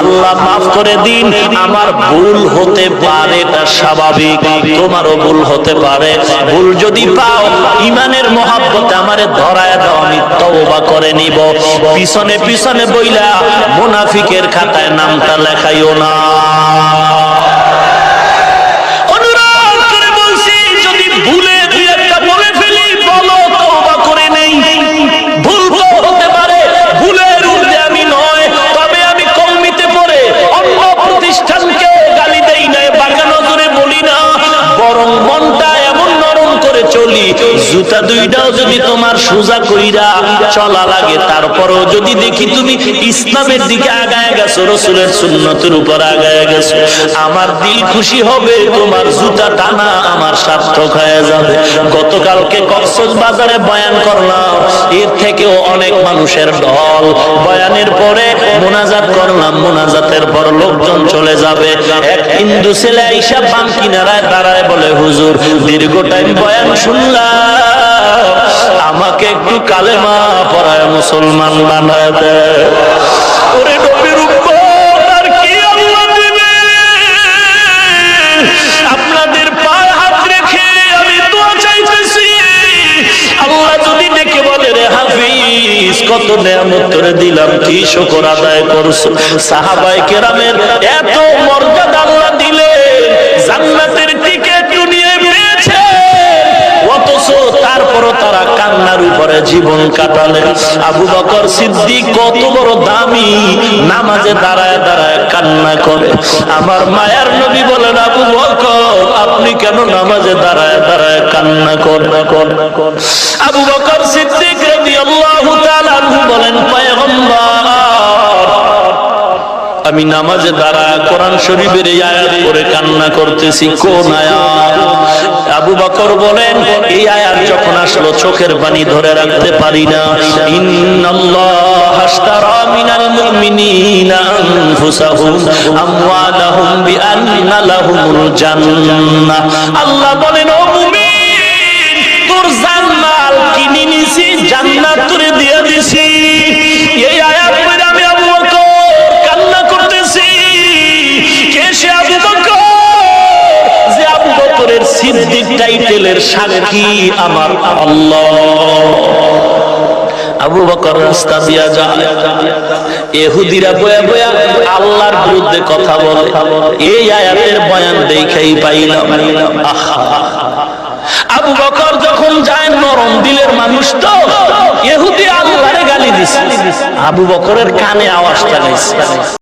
আল্লাহ মাফ করে দিন, আমার ভুল হতে পারে, এটা স্বাভাবিক, তোমারও ভুল হতে পারে। ভুল যদি পাও ইমানের মহব্বতে আমারে ধরায় দাও, আমি তওবা করে নিব। পিছনে পিছনে বইলা মুনাফিকের খাতায় নামটা লেখাইও না। অনুরোধ করে বলছি, যদি ভুলে দুই একটা বলে ফেলি, বলো তওবা করে নেই। ভুল তো হতে পারে, ভুলের ঊর্ধ্বে আমি নয়, তবে আমি কওমিতে পড়ে অন্য প্রতিষ্ঠানকে গালি দেই না, বাঁকা নজরে বলি না, বরং মনটা এমন নরম করে চলি, জুতা দুইটাও যদি তোমার সোজা কইরা চলা লাগে, তারপরেও যদি দেখি তুমি ইসলামের দিকে আগায় গেছো, রাসূলের সুন্নতের উপর আগায় গেছো, আমার দিল খুশি হবে, তোমার জুতা টানা আমার সার্থক হয়ে যাবে। গতকালকে কক্সবাজারে বয়ান করলাম, এর থেকেও অনেক মানুষের ঢল। বয়ানের পরে মোনাজাত করলাম, মোনাজাতের পর লোকজন চলে যাবে। এক হিন্দু ছেলে আইসা বাম কিনারায় দাঁড়ায় বলে, হুজুর দীর্ঘ টাইম বয়ান শুনলাম, আমাকে একটু কালেমা পড়ায় মুসলমান বানায় দেয়। ওরে নবীর উম্মত, আর কি আল্লাহ দিবে? আপনাদের পায়ে হাত রেখে আমি দোয়া চাইতেছি, আল্লাহ যদি ডেকে বলে, রে হাফিজ কত নেয়ামত করে দিলাম, কি শুকর আদায় করছো? সাহাবায়ে কেরামের এত মর্যাদা আল্লাহ দিলেন, জান্নাতের টিকিট নিয়ে পেয়েছে, অথচ তারপরও তারা কান্নার উপরে জীবন কাটালেন। আবু বকর সিদ্দিক কত বড় দামি, নামাজে দাঁড়ায় দাঁড়ায় কান্না করে। আমার মায়ার নবী বলেন, আবু বকর আপনি কেন নামাজে দাঁড়ায় দাঁড়ায় কান্না করেন? আবু বকর সিদ্দিক রাদিয়াল্লাহু তাআলা আনহু বলেন, পয়গম্বর আমি নামাজে দাঁড়ায় কোরআন শরীফের এই আয়াত পড়ে কান্না করতেছি। কোন আয়াত? আবু বকর বলেন, এই আয়াত যখন আসলো চোখের পানি ধরে রাখতে পারি না। ইন্নাল্লাহ আশতারা মিনাল মুমিনিনা আনফুসাহুম আমওয়ালাহুম বিআন্না লাহুমুল জান্নাহ। আল্লাহ বলেন, ও মুমিন, তোর জান্নাত কিনে নিছি, জান্নাত তোরে দিয়ে দিছি। এই আয়াত পড়ে আমি আবু বকর কান্না করতেছি। কে সে আবু বকর? যে আবু বকরের সিদ্দিক টাইটেলের সাক্ষী আমার আল্লাহ। আবু বকর রাস্তা দিয়া যায়, ইহুদিরা বয়া বয়া আল্লাহর বিরুদ্ধে কথা বলে, এই আয়াতের বয়ান দেখাই পাইলাম। আবু বকর যখন যায়, নরম দিলের মানুষ তো, ইহুদি আল্লাহরে গালি দিছে, আবু বকরের কানে আওয়াজটা গেছে।